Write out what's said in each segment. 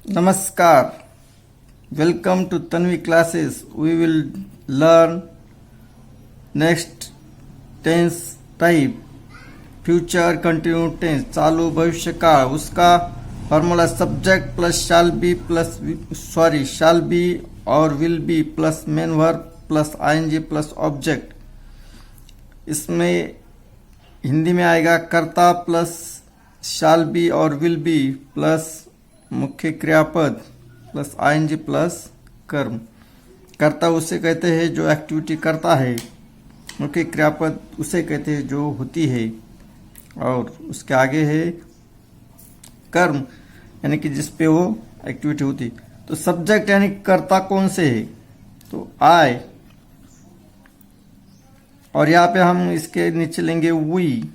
Namaskar. Welcome to Tanvi classes. We will learn next tense type, future continuous tense, चालू भविष्य काळ. उसका formula subject plus shall be और will be plus main verb plus ing plus object. इसमें हिंदी में आएगा कर्ता plus shall be और will be प्लस मुख्य क्रियापद प्लस ing प्लस कर्म. कर्ता उसे कहते हैं जो एक्टिविटी करता है, मुख्य क्रियापद उसे कहते हैं जो होती है, और उसके आगे है कर्म यानी कि जिस पे वो एक्टिविटी होती. तो सब्जेक्ट यानी कर्ता कौन से है, तो आई, और यहाँ पे हम इसके नीचे लेंगे वी,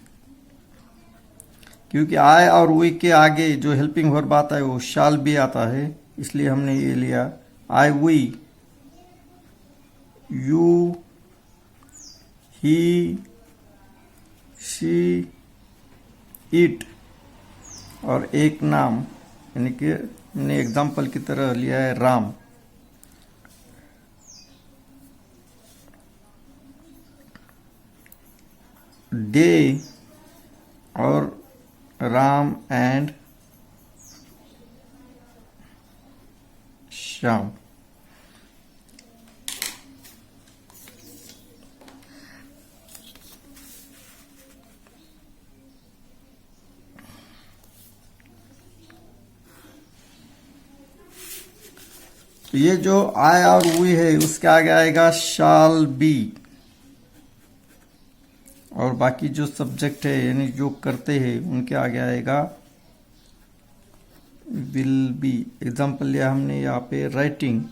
क्योंकि आई और वी के आगे जो हेल्पिंग वर्ब आता है वो शाल भी आता है, इसलिए हमने ये लिया I we, you, he, she, it, और एक नाम यानी कि हमने एग्जाम्पल की तरह लिया है राम. डे और राम एंड श्याम. ये जो आय और वी है उसके आगे आएगा शाल बी, और बाकी जो सब्जेक्ट है यानी जो करते हैं उनके आगे आएगा विल बी. एग्जाम्पल लिया हमने यहाँ पे writing,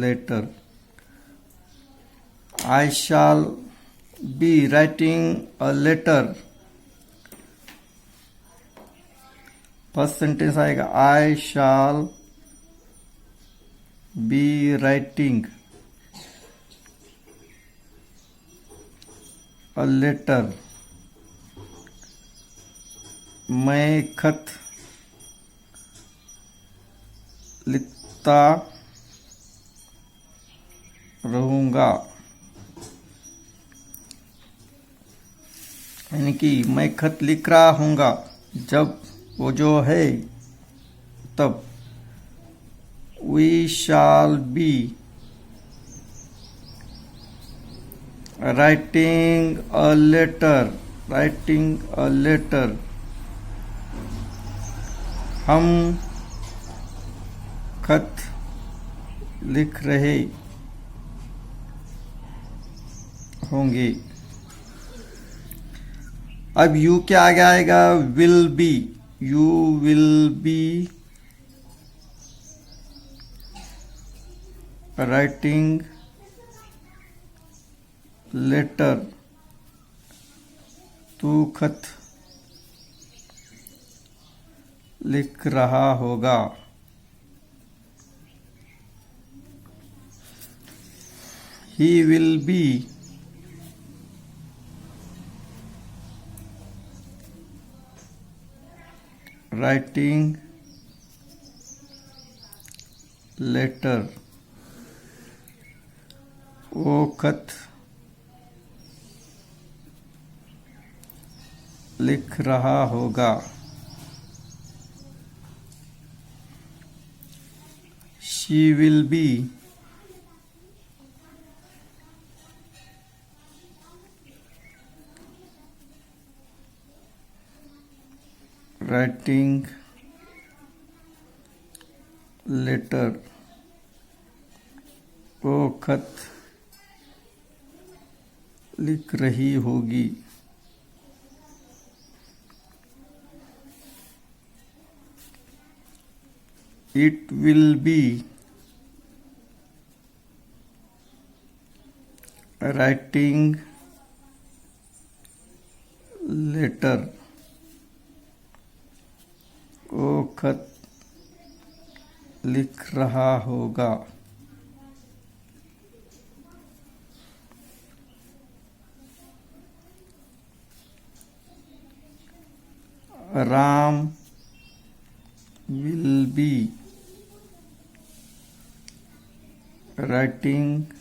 letter. I shall be writing a letter. First sentence आएगा I shall be writing a letter. मैं खत लिखता रहूंगा, यानी कि मैं खत लिख रहा हूंगा. जब वो जो है तब we shall be writing a letter, writing a letter. हम खत लिख रहे होंगे. अब यू के आगे आएगा will be. You will be writing letter. तू खत लिख रहा होगा. He will be writing letter. वो खत लिख रहा होगा. She will be writing letter. वो खत लिख रही होगी. It will be writing letter. वो खत लिख रहा होगा. Ram will be writing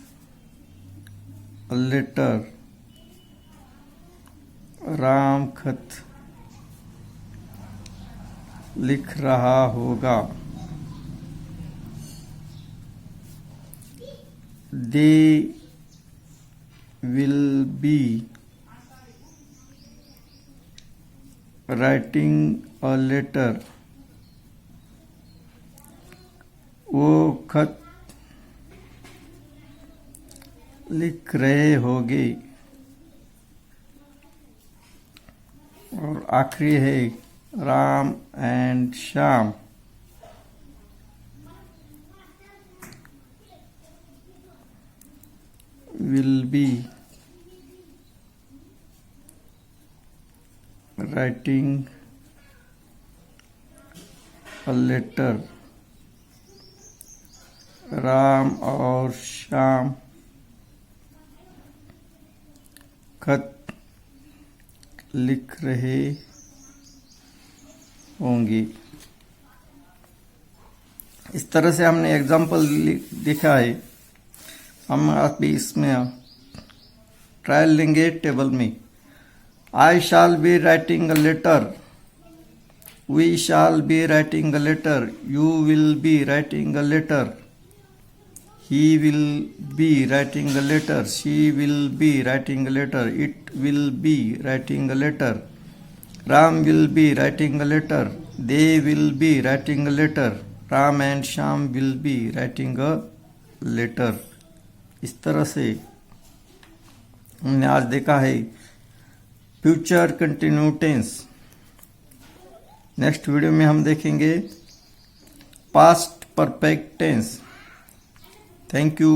a letter. Ram खत लिख रहा होगा. They will be writing a letter. वो खत लिख रहे होंगे. और आखिरी है Ram and Shyam will be writing a letter. Ram और श्याम खत लिख रहे होंगे. इस तरह से हमने एग्जाम्पल देखा है. हम अभी इसमें ट्रायल लेंगे टेबल में. I shall be writing a letter. We shall be writing a letter. You will be writing a letter. He will be writing a letter. She will be writing a letter. It will be writing a letter. Ram will be writing a letter. They will be writing a letter. Ram and Shyam will be writing a letter. इस तरह से हमने आज देखा है future continuous tense. Next video में हम देखेंगे past perfect tense. Thank you.